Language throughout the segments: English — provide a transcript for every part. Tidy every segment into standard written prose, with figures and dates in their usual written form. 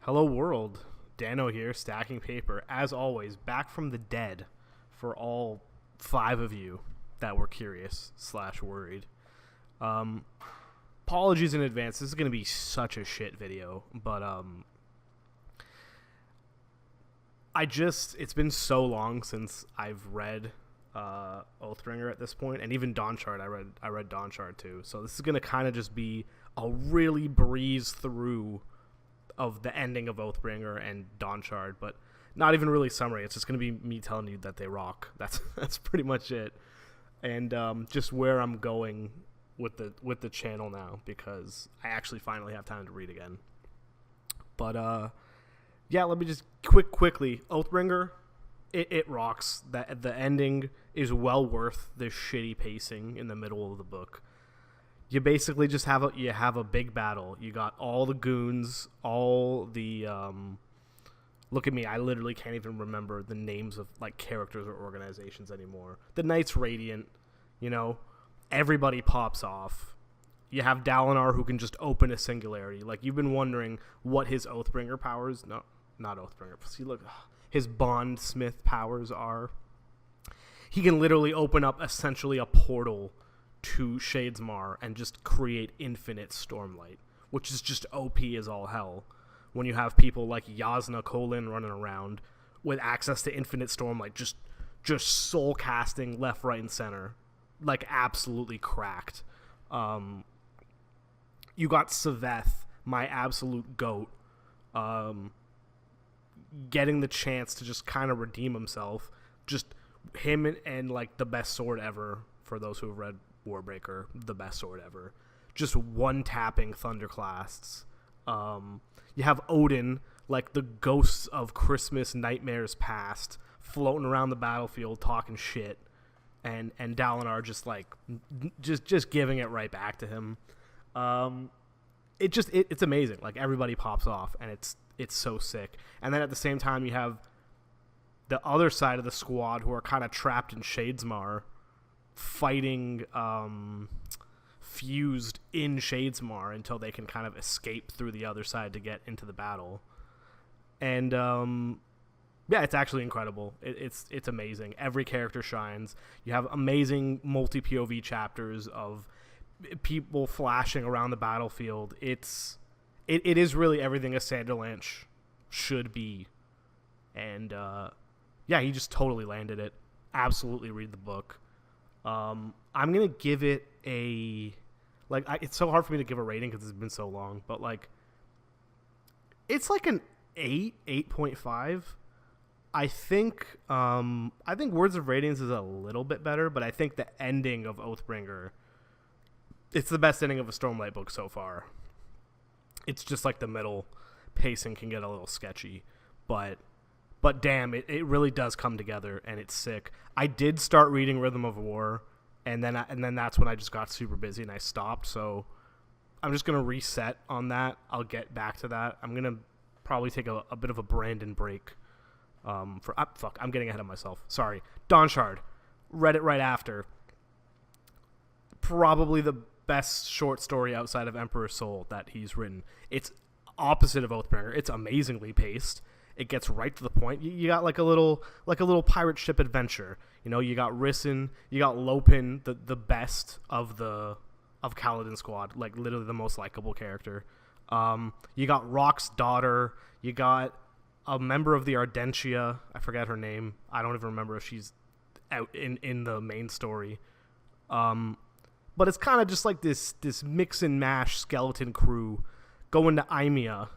Hello world, Dano here, stacking paper. As always, back from the dead for all 5 of you that were curious / worried. Apologies in advance. This is going to be such a shit video, but it's been so long since I've read Oathbringer at this point, and even Dawnshard. I read Dawnshard too. So this is going to kind of just be a really breeze through of the ending of Oathbringer and Dawnshard, but not even really summary. It's just going to be me telling you that they rock. That's pretty much it. And just where I'm going with the channel now, because I actually finally have time to read again. But yeah, let me just quickly Oathbringer, it rocks. The ending is well worth the shitty pacing in the middle of the book. You basically just have a big battle. You got all the goons, all the look at me, I literally can't even remember the names of like characters or organizations anymore. The Knights Radiant, everybody pops off. You have Dalinar, who can just open a singularity. Like, you've been wondering what his Oathbringer powers, no, not Oathbringer. See, look, his Bondsmith powers are. He can literally open up essentially a portal to Shadesmar and just create infinite stormlight, which is just OP as all hell. When you have people like Yasna Kholin running around with access to infinite stormlight, just soul casting left, right, and center, like absolutely cracked. You got Saveth, my absolute goat, getting the chance to just kind of redeem himself. Just him and like the best sword ever, for those who have read Warbreaker, the best sword ever. Just one-tapping Thunderclasts. You have Odin, like the ghosts of Christmas nightmares past, floating around the battlefield talking shit, and Dalinar just giving it right back to him. It's amazing. Like, everybody pops off, and it's so sick. And then at the same time, you have the other side of the squad who are kind of trapped in Shadesmar, fighting fused in Shadesmar until they can kind of escape through the other side to get into the battle. And yeah, it's actually incredible. It's amazing. Every character shines. You have amazing multi-POV chapters of people flashing around the battlefield. It is really everything a Sanderlanche should be. And yeah, he just totally landed it. Absolutely read the book. I'm gonna give it a it's so hard for me to give a rating because it's been so long, but like it's like an 8.5. I think Words of Radiance is a little bit better, but I think the ending of Oathbringer, it's the best ending of a Stormlight book so far. It's just like the middle pacing can get a little sketchy, but damn, it really does come together, and it's sick. I did start reading Rhythm of War, and then that's when I just got super busy and I stopped. So I'm just gonna reset on that. I'll get back to that. I'm gonna probably take a bit of a Brandon break. I'm getting ahead of myself. Sorry. Dawnshard, read it right after. Probably the best short story outside of Emperor's Soul that he's written. It's opposite of Oathbringer. It's amazingly paced. It gets right to the point. You got like a little pirate ship adventure. You got Rissyn, you got Lopin, the best of Kaladin squad, like literally the most likable character. You got Rock's daughter. You got a member of the Ardentia. I forget her name. I don't even remember if she's out in the main story. But it's kind of just like this mix and mash skeleton crew going to Imea,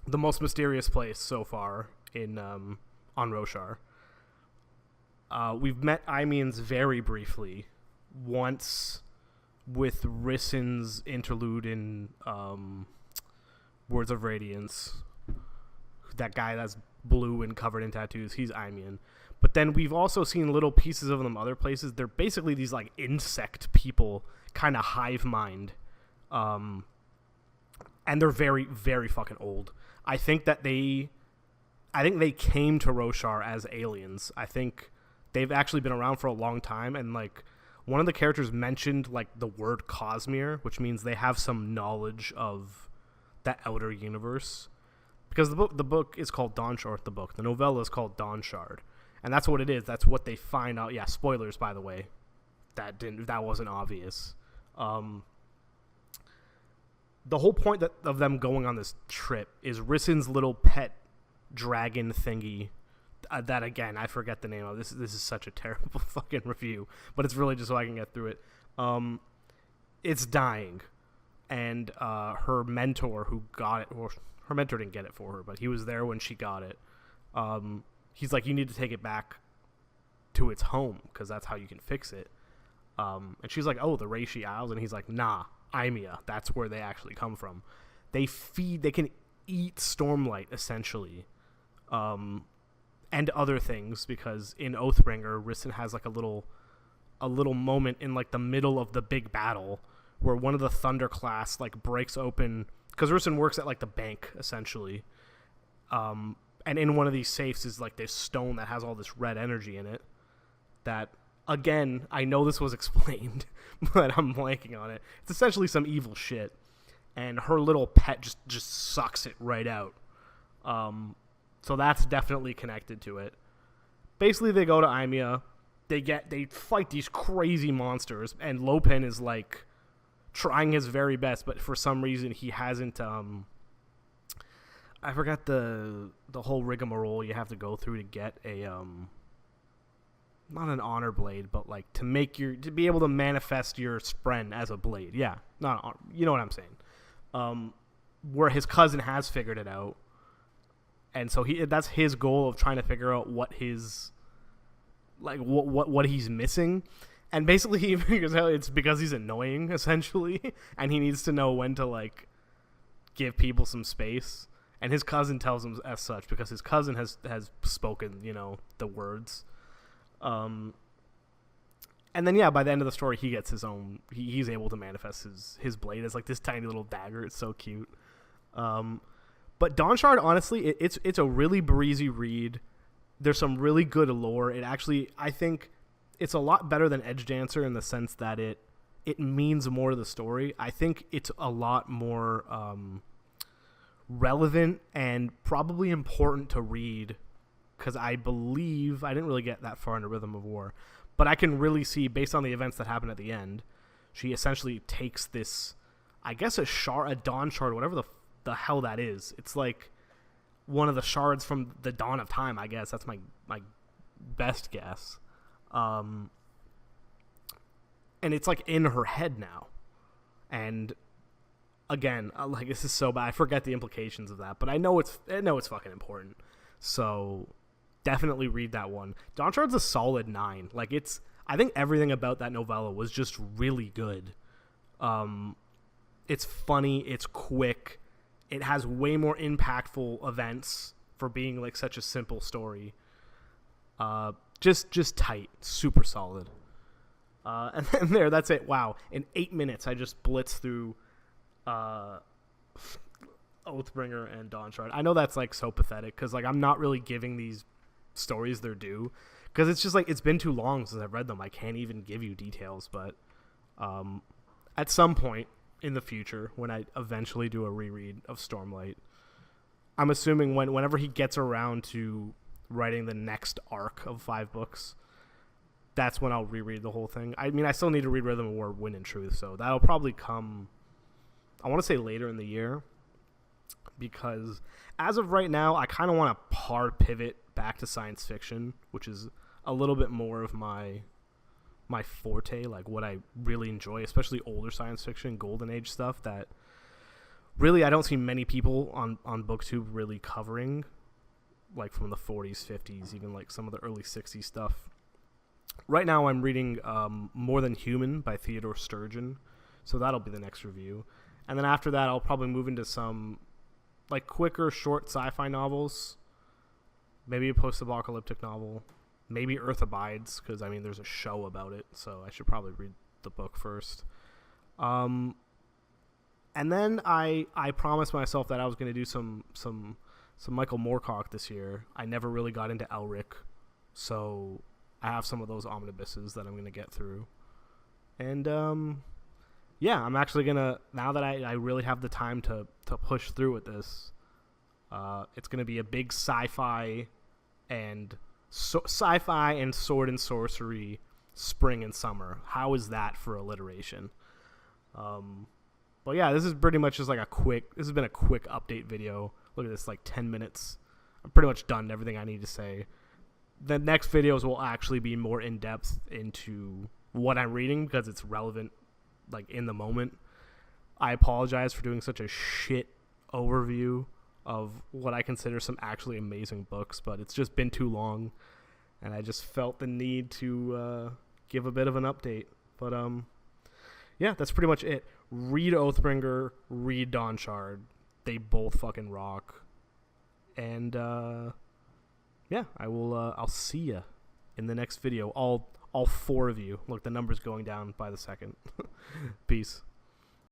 the most mysterious place so far on Roshar. We've met Imeans very briefly, once with Rissyn's interlude in Words of Radiance. That guy that's blue and covered in tattoos, he's Imean. But then we've also seen little pieces of them other places. They're basically these like insect people, kind of hive mind. And they're very, very fucking old. I think they came to Roshar as aliens. I think they've actually been around for a long time, and like one of the characters mentioned like the word Cosmere, which means they have some knowledge of the outer universe. because the book is called Dawnshard. The novella is called Dawnshard, and that's what it is. That's what they find out. Yeah, spoilers, by the way. That wasn't obvious. The whole point of them going on this trip is Rissen's little pet dragon thingy. That, again, I forget the name of. This is such a terrible fucking review, but it's really just so I can get through it. It's dying, and her mentor who got it, or her mentor didn't get it for her, but he was there when she got it. He's like, you need to take it back to its home because that's how you can fix it. And she's like, oh, the Reishi Isles, and he's like, nah, Imea, that's where they actually come from. They can eat Stormlight essentially, and other things, because in Oathbringer, Rissen has like a little moment in like the middle of the big battle where one of the Thunder class like breaks open, because Rissen works at like the bank essentially, and in one of these safes is like this stone that has all this red energy in it. That, again, I know this was explained, but I'm blanking on it. It's essentially some evil shit, and her little pet just sucks it right out. So that's definitely connected to it. Basically, they go to Imea. They fight these crazy monsters, and Lopin is like trying his very best, but for some reason he hasn't. I forgot the whole rigmarole you have to go through to get a not an honor blade, but like to be able to manifest your spren as a blade. Yeah, not you know what I'm saying. Where his cousin has figured it out. And so that's his goal of trying to figure out what his, like, what he's missing. And basically he figures out it's because he's annoying, essentially. And he needs to know when to, like, give people some space. And his cousin tells him as such, because his cousin has spoken, the words. And then, yeah, by the end of the story, he gets his own, he's able to manifest his blade as, like, this tiny little dagger. It's so cute. But Dawnshard, honestly, it's a really breezy read. There's some really good lore. It actually, I think, it's a lot better than Edge Dancer in the sense that it means more to the story. I think it's a lot more relevant and probably important to read, because I believe, I didn't really get that far into Rhythm of War, but I can really see, based on the events that happen at the end, she essentially takes this, I guess a Dawnshard, whatever the hell that is. It's like one of the shards from the dawn of time, I guess. That's my best guess. And it's like in her head now. And again, like, this is so bad. I forget the implications of that, but I know it's fucking important. So definitely read that one. Dawnshard's a solid 9. Like, I think everything about that novella was just really good. It's funny, it's quick. It has way more impactful events for being like such a simple story. Just tight, super solid. And then that's it. Wow, in 8 minutes I just blitzed through Oathbringer and Dawnshard. I know that's like so pathetic, because like I'm not really giving these stories their due, because it's just like it's been too long since I've read them. I can't even give you details, but at some point in the future, when I eventually do a reread of Stormlight, I'm assuming whenever he gets around to writing the next arc of 5 books, that's when I'll reread the whole thing. I mean, I still need to read Rhythm of War, Wind and Truth, so that'll probably come, I want to say later in the year, because as of right now, I kind of want to hard pivot back to science fiction, which is a little bit more of my forte, like what I really enjoy, especially older science fiction, golden age stuff that really I don't see many people on BookTube really covering, like from the 40s, 50s, even like some of the early 60s stuff. Right now I'm reading More Than Human by Theodore Sturgeon, so that'll be the next review. And then after that I'll probably move into some like quicker short sci-fi novels, maybe a post-apocalyptic novel, maybe Earth Abides, because I mean there's a show about it, so I should probably read the book first. And then I promised myself that I was going to do some Michael Moorcock this year. I never really got into Elric, so I have some of those omnibuses that I'm going to get through. And yeah, I'm actually going to, now that I really have the time to push through with this, It's going to be a big sci-fi and sword and sorcery spring and summer. How is that for alliteration? But yeah, this is pretty much just like this has been a quick update video. Look at this, like 10 minutes. I'm pretty much done everything I need to say. The next videos will actually be more in depth into what I'm reading because it's relevant, like in the moment. I apologize for doing such a shit overview of what I consider some actually amazing books, but it's just been too long, and I just felt the need to give a bit of an update. But yeah, that's pretty much it. Read Oathbringer, read Dawnshard. They both fucking rock. And yeah, I'll see ya in the next video. All 4 of you. Look, the number's going down by the second. Peace.